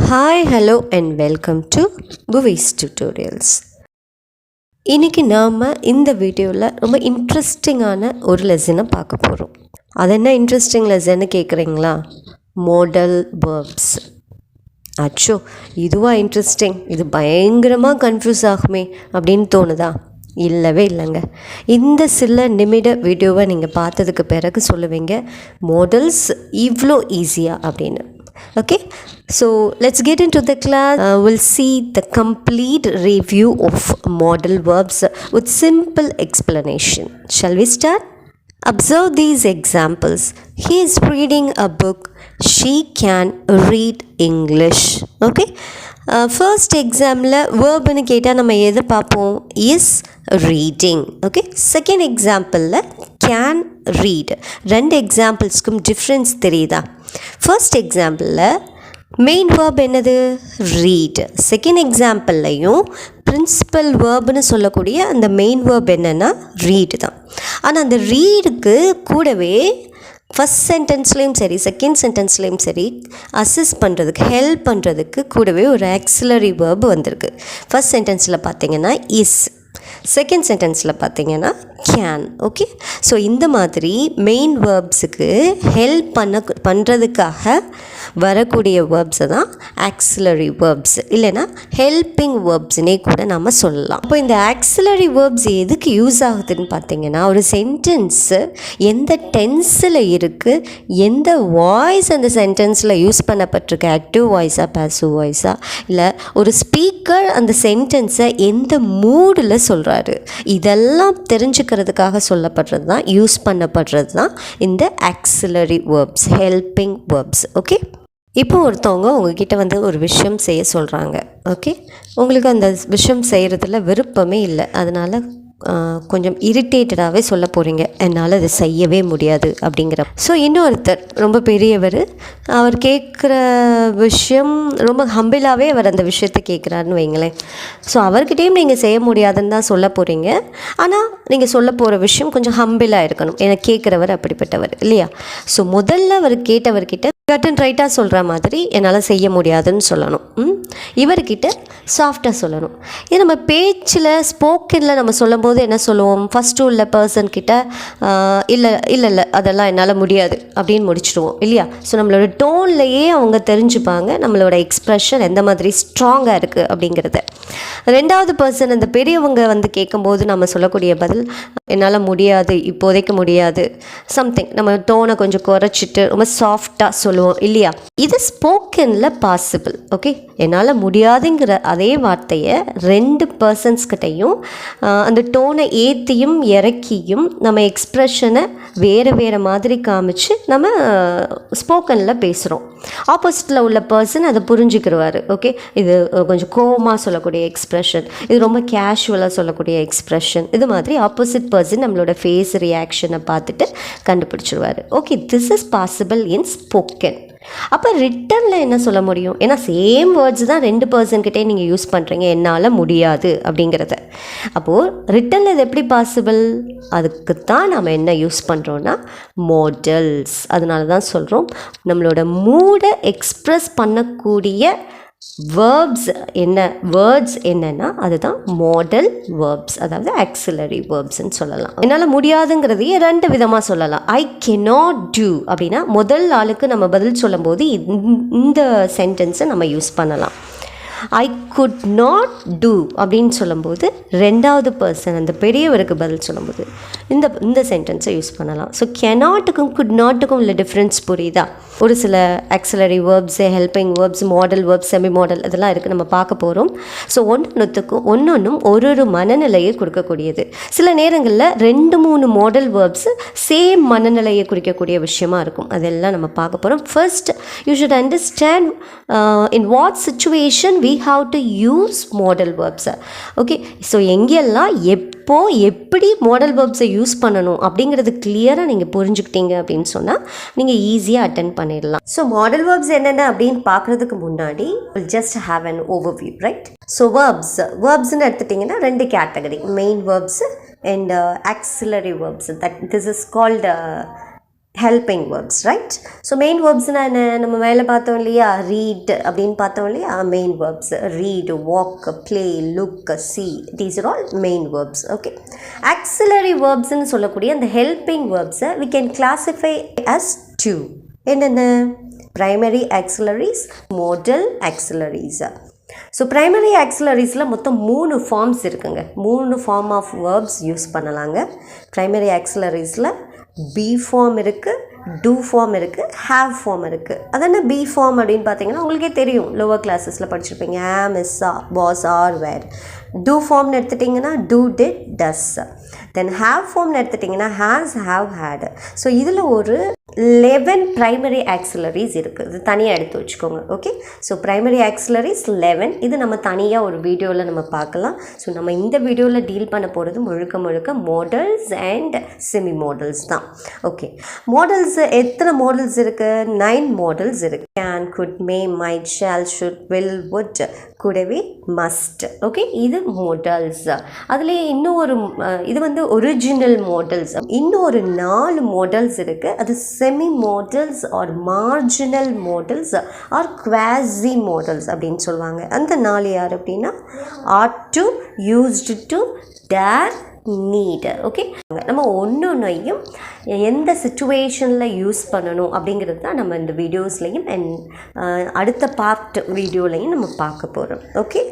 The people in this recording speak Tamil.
Hi hello and welcome to Buvi's tutorials. இன்றைக்கி நாம் இந்த வீடியோவில் ரொம்ப இன்ட்ரெஸ்டிங்கான ஒரு லெசனை பார்க்க போகிறோம். அது என்ன இன்ட்ரெஸ்டிங் லெசன்னு கேட்குறீங்களா? Model verbs. அச்சோ, இதுவா இன்ட்ரெஸ்டிங்? இது பயங்கரமாக கன்ஃபியூஸ் ஆகுமே அப்படின்னு தோணுதா? இல்லவே இல்லைங்க. இந்த சில நிமிட வீடியோவை நீங்கள் பார்த்ததுக்கு பிறகு சொல்லுவீங்க, மாடல்ஸ் இவ்வளோ ஈஸியாக அப்படின்னு. Okay, so let's get into the class. We'll see the complete review of modal verbs with simple explanation. Shall we start? Observe these examples. He is reading a book. She can read English. Okay, first example verb nu keta nama edha paapom is reading. Okay, second example can read. ரெண்டு எக்ஸாம்பிள்ஸ்க்கும் டிஃப்ரென்ஸ் தெரியுதா? ஃபர்ஸ்ட் எக்ஸாம்பிளில் மெயின் வேர்ப் என்னது? ரீட். செகண்ட் எக்ஸாம்பிள்லையும் பிரின்சிபல் வேர்ப்னு சொல்லக்கூடிய அந்த மெயின் வேர்ப் என்னென்னா ரீடு தான். ஆனால் அந்த ரீடுக்கு கூடவே ஃபஸ்ட் சென்டென்ஸ்லேயும் சரி செகண்ட் சென்டென்ஸ்லேயும் சரி அசிஸ்ட் பண்ணுறதுக்கு ஹெல்ப் பண்ணுறதுக்கு கூடவே ஒரு ஆக்சிலரி வேர்ப் வந்திருக்கு. ஃபஸ்ட் சென்டென்ஸில் பார்த்தீங்கன்னா இஸ், செகண்ட் சென்டென்ஸில் பார்த்தீங்கன்னா கேன். ஓகே, ஸோ இந்த மாதிரி மெயின் வேர்ப்ஸுக்கு ஹெல்ப் பண்ணுறதுக்காக வரக்கூடிய வேர்ப்ஸை தான் ஆக்சிலரி வேர்ப்ஸ், இல்லைன்னா ஹெல்பிங் வேர்ப்ஸ்னே கூட நம்ம சொல்லலாம். அப்போ இந்த ஆக்சிலரி வேர்ப்ஸ் எதுக்கு யூஸ் ஆகுதுன்னு பார்த்தீங்கன்னா, ஒரு சென்டென்ஸு எந்த டென்ஸில் இருக்குது, எந்த வாய்ஸ் அந்த சென்டென்ஸில் யூஸ் பண்ணப்பட்டிருக்கு, ஆக்டிவ் வாய்ஸாக பேசிவ் வாய்ஸாக, இல்லை ஒரு ஸ்பீக்கர் அந்த சென்டென்ஸை எந்த மூடில் சொல்கிறாரு, இதெல்லாம் தெரிஞ்சுக்கிறதுக்காக சொல்லப்படுறது தான், யூஸ் பண்ணப்படுறது தான் இந்த auxiliary verbs, helping verbs. Okay, இப்போ ஒருத்தவங்க உங்ககிட்ட வந்து ஒரு விஷயம் செய்ய சொல்கிறாங்க. ஓகே, உங்களுக்கு அந்த விஷயம் செய்கிறதுல விருப்பமே இல்லை, அதனால் கொஞ்சம் இரிட்டேட்டடாகவே சொல்ல போகிறீங்க, என்னால் அதை செய்யவே முடியாது அப்படிங்கிற. ஸோ இன்னொருத்தர் ரொம்ப பெரியவர், அவர் கேட்குற விஷயம் ரொம்ப ஹம்பிளாகவே அவர் அந்த விஷயத்தை கேட்குறாருன்னு வைங்களேன். ஸோ அவர்கிட்டையும் நீங்கள் செய்ய முடியாதுன்னு தான் சொல்ல போகிறீங்க, ஆனால் நீங்கள் சொல்ல போகிற விஷயம் கொஞ்சம் ஹம்பிளாக இருக்கணும், ஏன்னா கேட்குறவர் அப்படிப்பட்டவர் இல்லையா? ஸோ முதல்ல அவர் கேட்டவர்கிட்ட கட் அண்ட் ரைட்டாக சொல்கிற மாதிரி என்னால் செய்ய முடியாதுன்னு சொல்லணும். இவர்கிட்ட சாஃப்டாக சொல்லணும். இது நம்ம பேச்சில் ஸ்போக்கனில் நம்ம சொல்லும் போது என்ன சொல்லுவோம்? ஃபஸ்ட்டு உள்ள பர்சன்கிட்ட இல்லை இல்லை இல்லை அதெல்லாம் என்னால் முடியாது அப்படின்னு முடிச்சிடுவோம் இல்லையா? ஸோ நம்மளோட டோன்லையே அவங்க தெரிஞ்சுப்பாங்க நம்மளோட எக்ஸ்ப்ரெஷன் எந்த மாதிரி ஸ்ட்ராங்காக இருக்குது அப்படிங்கிறத. ரெண்டாவது பர்சன், அந்த பெரியவங்க வந்து கேட்கும்போது நம்ம சொல்லக்கூடிய பதில் என்னால் முடியாது, இப்போதைக்கு முடியாது, சம்திங் நம்ம டோனை கொஞ்சம் குறைச்சிட்டு ரொம்ப சாஃப்டாக சொல்லுவோம் இல்லையா? இது ஸ்போக்கனில் பாசிபிள். ஓகே, என்னால் முடியாதுங்கிற அதே வார்த்தையை ரெண்டு பர்சன்ஸ்கிட்டையும் அந்த டோனை ஏற்றியும் இறக்கியும் நம்ம எக்ஸ்ப்ரெஷனை வேறு வேறு மாதிரி காமிச்சு நம்ம ஸ்போக்கனில் பேசுகிறோம். ஆப்போசிட்டில் உள்ள பர்சன் அதை புரிஞ்சுக்கிடுவார். ஓகே, இது கொஞ்சம் கோவமாக சொல்லக்கூடிய எக்ஸ்ப்ரெஷன், இது ரொம்ப கேஷுவலாக சொல்லக்கூடிய எக்ஸ்ப்ரெஷன், இது மாதிரி ஆப்போசிட் பர்சன் நம்மளோட ஃபேஸ் ரியாக்ஷனை பார்த்துட்டு கண்டுபிடிச்சிடுவார். Okay, this is possible in spoken. அப்போ ரிட்டனில் என்ன சொல்ல முடியும்? ஏன்னா சேம் வேர்ட்ஸ் தான் ரெண்டு பர்சன்கிட்டே நீங்கள் யூஸ் பண்ணுறீங்க, என்னால் முடியாது அப்படிங்கிறத. அப்போது ரிட்டனில் இது எப்படி பாசிபிள்? அதுக்கு தான் நம்ம என்ன யூஸ் பண்ணுறோன்னா மாடல்ஸ். அதனால தான் சொல்கிறோம், நம்மளோட மூடை எக்ஸ்ப்ரெஸ் பண்ணக்கூடிய வேர்ப்ஸ் என்ன, வேர்ட்ஸ் என்னென்னா அதுதான் மாடல் வேர்ப்ஸ், அதாவது ஆக்சிலரி வேர்ப்ஸ்ன்னு சொல்லலாம். என்னால் முடியாதுங்கிறதையே ரெண்டு விதமாக சொல்லலாம். ஐ cannot do அப்படின்னா முதல் ஆளுக்கு நம்ம பதில் சொல்லும்போது இந்த சென்டென்ஸை நம்ம யூஸ் பண்ணலாம். ஐ குட் நாட் டூ அப்படின்னு சொல்லும்போது ரெண்டாவது பர்சன் அந்த பெரியவருக்கு பதில் சொல்லும்போது இந்த சென்டென்ஸை யூஸ் பண்ணலாம். ஸோ கெனாட்டுக்கும் குட் நாட்டுக்கும் உள்ள டிஃப்ரென்ஸ் புரியுதா? ஒரு சில auxiliary verbs, helping verbs, model verbs, semi model இதெல்லாம் இருக்குது, நம்ம பார்க்க போகிறோம். ஸோ ஒன்றும் ஒரு மனநிலையை கொடுக்கக்கூடியது. சில நேரங்களில் 2-3 மாடல் வேர்ப்ஸு சேம் மனநிலையை குறிக்கக்கூடிய விஷயமா இருக்கும். அதெல்லாம் நம்ம பார்க்க போகிறோம். First you should understand in what situation we have to use modal verbs. Okay, so எங்கெல்லாம் எப்போ எப்படி மாடல் வேர்ப்ஸை யூஸ் பண்ணணும் அப்படிங்கிறது கிளியராக நீங்கள் புரிஞ்சுக்கிட்டீங்க அப்படின்னு சொன்னால் நீங்கள் ஈஸியாக அட்டென்ட் பண்ணிடலாம். ஸோ மாடல் வேர்ப்ஸ் என்னென்ன அப்படின்னு பார்க்குறதுக்கு முன்னாடி just have an overview, right? So வேர்ப்ஸ்ன்னு எடுத்துட்டிங்கன்னா ரெண்டு category, main verbs and auxiliary verbs. This is called helping verbs, right? So main verbs na நம்ம மேல பார்த்தோம் இல்லையா, read அப்படின்னு பார்த்தோம் இல்லையா, main verbs. Read, walk, play, look, see, these are all main verbs. Okay, auxiliary verbs ன்னு சொல்லக்கூடிய அந்த helping verbs we can classify as two. என்னென்ன? Primary auxiliaries, modal auxiliaries. So primary ஆக்சிலரிஸில் மொத்தம் 3 ஃபார்ம்ஸ் இருக்குங்க. 3 ஃபார்ம் ஆஃப் வேர்ப்ஸ் யூஸ் பண்ணலாங்க. ப்ரைமரி ஆக்சிலரிஸில் பி ஃபார்ம் இருக்குது, டூ ஃபார்ம் இருக்குது, ஹேவ் ஃபார்ம் இருக்குது. அது என்ன பி ஃபார்ம் அப்படின்னு பார்த்தீங்கன்னா உங்களுக்கே தெரியும், லோவர் கிளாஸஸில் படிச்சிருப்பீங்க. Am, is, was, are, were. Do ஃபார்ம்னு எடுத்துட்டிங்கன்னா do, did, does. Then have ஃபார்ம்னு எடுத்துட்டிங்கன்னா ஹேஸ், ஹேவ், ஹேட். ஸோ இதில் ஒரு 11 ப்ரைமரி ஆக்சிலரிஸ் இருக்குது. இது தனியாக எடுத்து வச்சுக்கோங்க. Okay, so primary ஆக்சிலரிஸ் 11. இது நம்ம தனியாக ஒரு வீடியோவில் நம்ம பார்க்கலாம். ஸோ நம்ம இந்த வீடியோவில் டீல் பண்ண போகிறது முழுக்க மாடல்ஸ் அண்ட் செமி மாடல்ஸ் தான். ஓகே, மாடல்ஸ் எத்தனை மாடல்ஸ் இருக்குது? 9 மாடல்ஸ் இருக்குது. Can, could, may, might, shall, should, will, would, கூடவே, மஸ்ட். ஓகே, இது மாடல்ஸ். அதுலேயே இன்னும் ஒரு இது வந்து ஒரிஜினல் மாடல்ஸ். இன்னும் ஒரு 4 மாடல்ஸ் இருக்குது. அது semi models or marginal models or quasi models அப்படின்னு சொல்லுவாங்க. அந்த 4 யார் அப்படின்னா ought to, used to, dare, need. Okay, நம்ம ஒன்றையும் எந்த சிச்சுவேஷனில் யூஸ் பண்ணணும் அப்படிங்கிறது தான் நம்ம இந்த வீடியோஸ்லையும் அண்ட் அடுத்த பார்ட் வீடியோலையும் நம்ம பார்க்க போகிறோம். ஓகே.